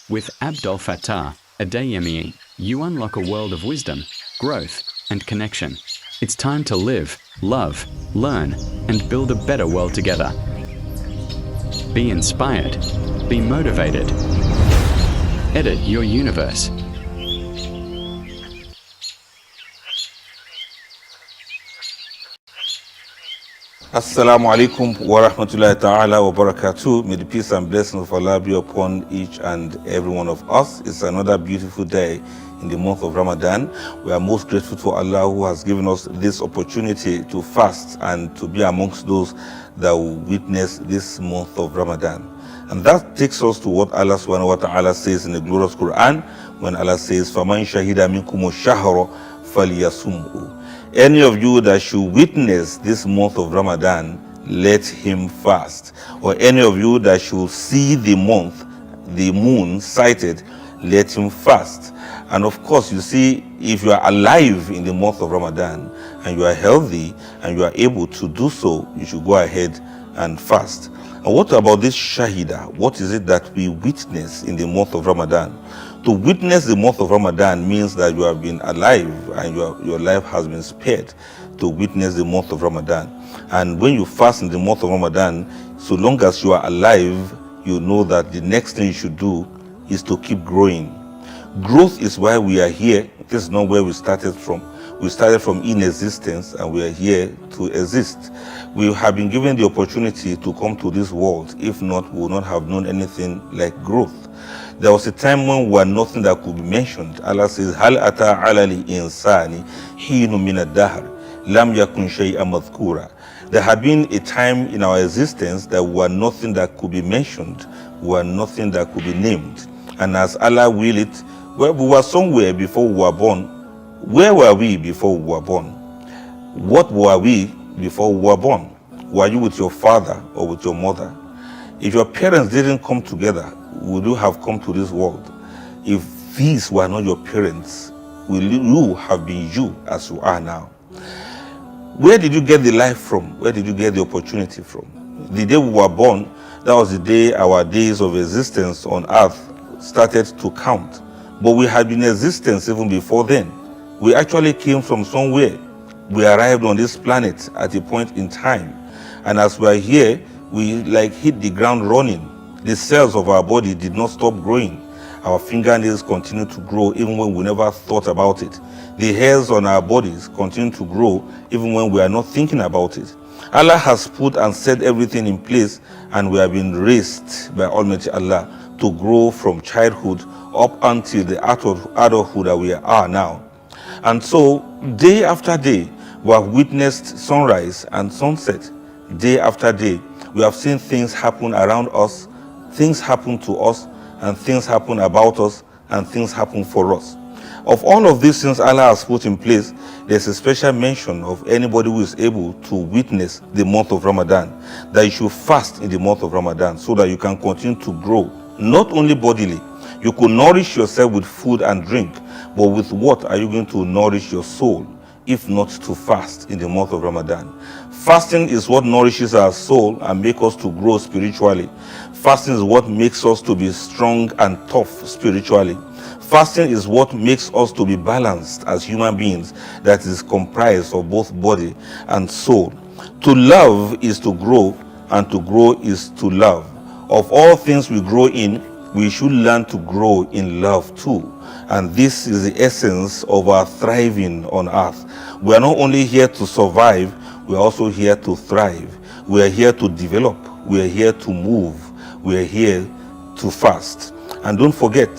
With Abdel Fattah Adeyemi, you unlock a world of wisdom, growth, and connection. It's time to live, love, learn, and build a better world together. Be inspired. Be motivated. Edit your universe. Assalamu alaikum wa rahmatullahi ta'ala wa barakatuh. May the peace and blessings of Allah be upon each and every one of us. It's another beautiful day in the month of Ramadan. We are most grateful to Allah who has given us this opportunity to fast and to be amongst those that will witness this month of Ramadan. And that takes us to what Allah subhanahu wa ta'ala says in the glorious Quran when Allah says, فَمَنْ شَهِدَ مِنْكُمُ الشَّهْرَ فَلْيَصُمْهُ. Any of you that should witness this month of Ramadan, let him fast. Or any of you that should see the moon sighted, let him fast. And of course, you see, if you are alive in the month of Ramadan and you are healthy and you are able to do so, you should go ahead and fast. And what about this Shahida? What is it that we witness in the month of Ramadan? To witness the month of Ramadan means that you have been alive and your life has been spared to witness the month of Ramadan. And when you fast in the month of Ramadan, so long as you are alive, you know that the next thing you should do is to keep growing. Growth is why we are here. This is not where we started from. We started from inexistence and we are here to exist. We have been given the opportunity to come to this world. If not, we would not have known anything like growth. There was a time when we were nothing that could be mentioned. Allah says, هَلْ أَتَى عَلَى الْإِنسَانِ حِينٌ مِنَ الدَّهْرِ لَمْ يَكُنْ شَيْئًا مَذْكُورًا. There had been a time in our existence that we were nothing that could be mentioned. We were nothing that could be named. And as Allah will it, well, we were somewhere before we were born. Where were we before we were born? What were we before we were born? Were you with your father or with your mother? If your parents didn't come together, would you have come to this world? If these were not your parents, will you have been you as you are now? Where did you get the life from? Where did you get the opportunity from? The day we were born, that was the day our days of existence on earth started to count. But we had been in existence even before then. We actually came from somewhere. We arrived on this planet at a point in time. And as we are here, we hit the ground running. The cells of our body did not stop growing. Our fingernails continue to grow even when we never thought about it. The hairs on our bodies continue to grow even when we are not thinking about it. Allah has put and set everything in place, and we have been raised by Almighty Allah to grow from childhood up until the adulthood that we are now. And so, day after day, we have witnessed sunrise and sunset. Day after day, we have seen things happen around us, things happen to us, and things happen about us, and things happen for us. Of all of these things Allah has put in place, there's a special mention of anybody who is able to witness the month of Ramadan, that you should fast in the month of Ramadan so that you can continue to grow, not only bodily. You could nourish yourself with food and drink, but with what are you going to nourish your soul, if not to fast in the month of Ramadan? Fasting is what nourishes our soul and makes us to grow spiritually. Fasting is what makes us to be strong and tough spiritually. Fasting is what makes us to be balanced as human beings, that is comprised of both body and soul. To love is to grow, and to grow is to love. Of all things we grow in, we should learn to grow in love too. And this is the essence of our thriving on earth. We are not only here to survive, we are also here to thrive. We are here to develop. We are here to move. We are here to fast. And don't forget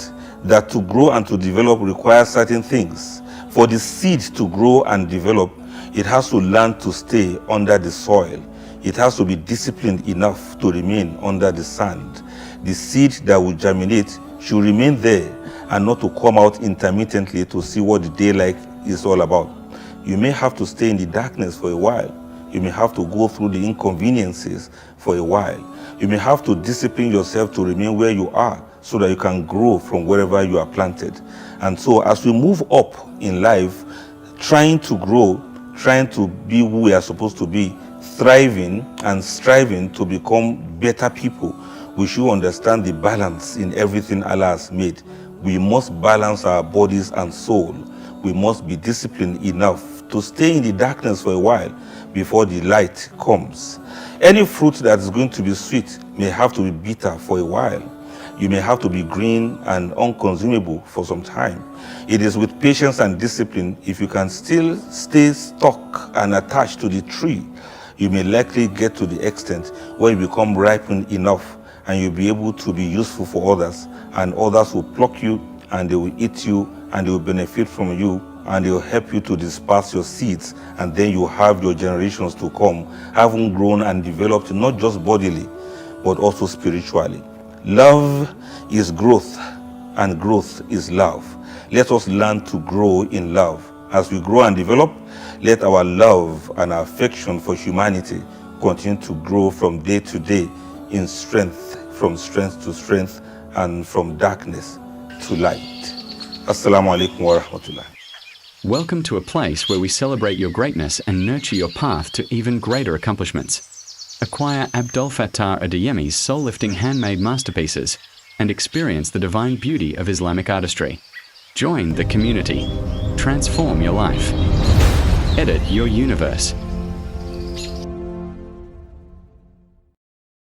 that to grow and to develop requires certain things. For the seed to grow and develop, it has to learn to stay under the soil. It has to be disciplined enough to remain under the sand. The seed that will germinate should remain there and not to come out intermittently to see what the daylight is all about. You may have to stay in the darkness for a while. You may have to go through the inconveniences for a while. You may have to discipline yourself to remain where you are so that you can grow from wherever you are planted. And so as we move up in life, trying to grow, trying to be who we are supposed to be, thriving and striving to become better people, we should understand the balance in everything Allah has made. We must balance our bodies and soul. We must be disciplined enough to stay in the darkness for a while before the light comes. Any fruit that is going to be sweet may have to be bitter for a while. You may have to be green and unconsumable for some time. It is with patience and discipline, if you can still stay stuck and attached to the tree, you may likely get to the extent where you become ripened enough and you'll be able to be useful for others, and others will pluck you and they will eat you and they will benefit from you, and they will help you to disperse your seeds, and then you have your generations to come having grown and developed not just bodily but also spiritually. Love is growth and growth is love. Let us learn to grow in love. As we grow and develop, let our love and our affection for humanity continue to grow from day to day in strength, from strength to strength, and from darkness to light. Assalamu alaikum wa rahmatullah. Welcome to a place where we celebrate your greatness and nurture your path to even greater accomplishments. Acquire Abdul Fattah Adeyemi's soul-lifting handmade masterpieces and experience the divine beauty of Islamic artistry. Join the community. Transform your life. Edit your universe.